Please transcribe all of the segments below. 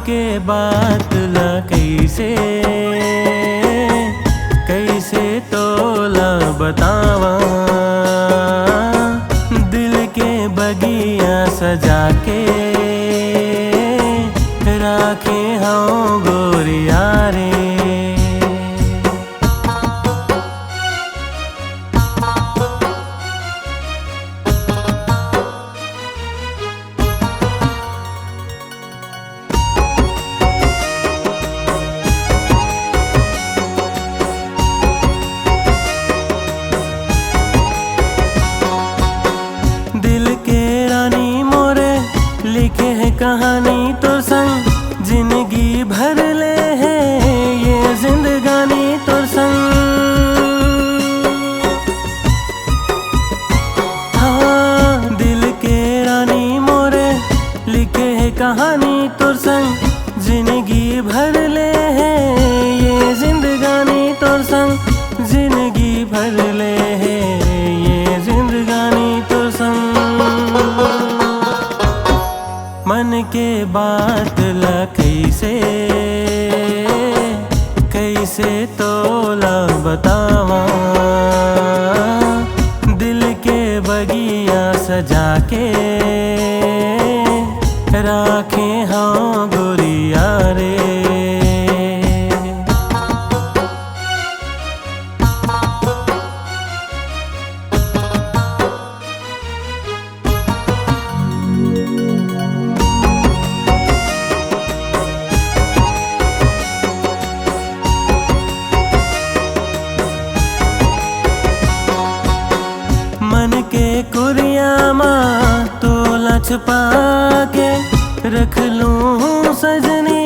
के बात ला कैसे कैसे तोला बतावा, दिल के बगिया सजा के राखे हाँ गोरिया रे। दिल के रानी मोरे लिखे है कहानी तो संग, जिंदगी भर ले है ये जिंदगानी तो संग। हाँ दिल के रानी मोरे लिखे है कहानी तो संग, जिंदगी भर ले है ये जिंदगानी तो संग। जिंदगी भर ले है ये जिंदगानी तो संग। मन के बात ला कैसे कैसे तोला बतावा, दिल के बगिया सजा के राखे हाँ गोरिया रे। मन के कुरिया माँ तोला छुपा के रख लूं सजनी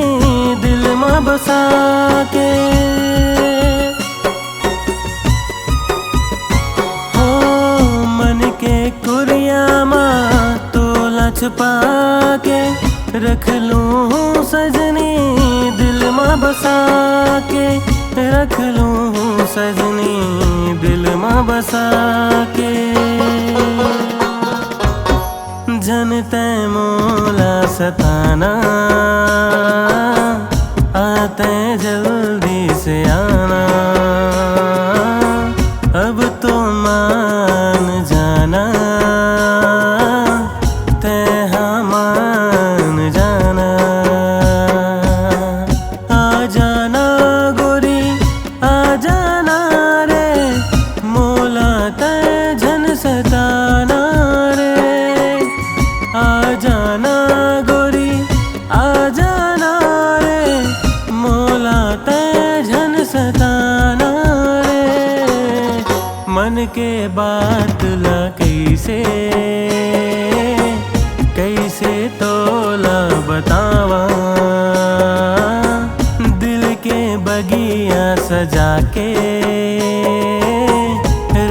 दिल माँ बसा के। हो मन के कुरिया माँ तोला छुपा के रख लूं सजनी दिल माँ बसा के। रख लूं सजनी दिल माँ बसा के। जनते मोला सताना आते जल्दी से आना, अब तो मान जाना ते हाँ मान जाना। आ जाना गोरी आ जाना रे, मोला ते झन सताना रे। आ जाना गोरी आ जाना रे, मोला ते झन सताना रे। मन के बात ला कैसे कैसे तोला बतावा, दिल के बगिया सजा के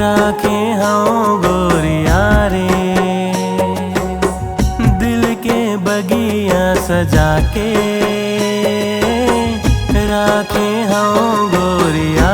राखे हाँ गोरिया रे। दिल के बगिया सजा के राखे हाँ गोरिया।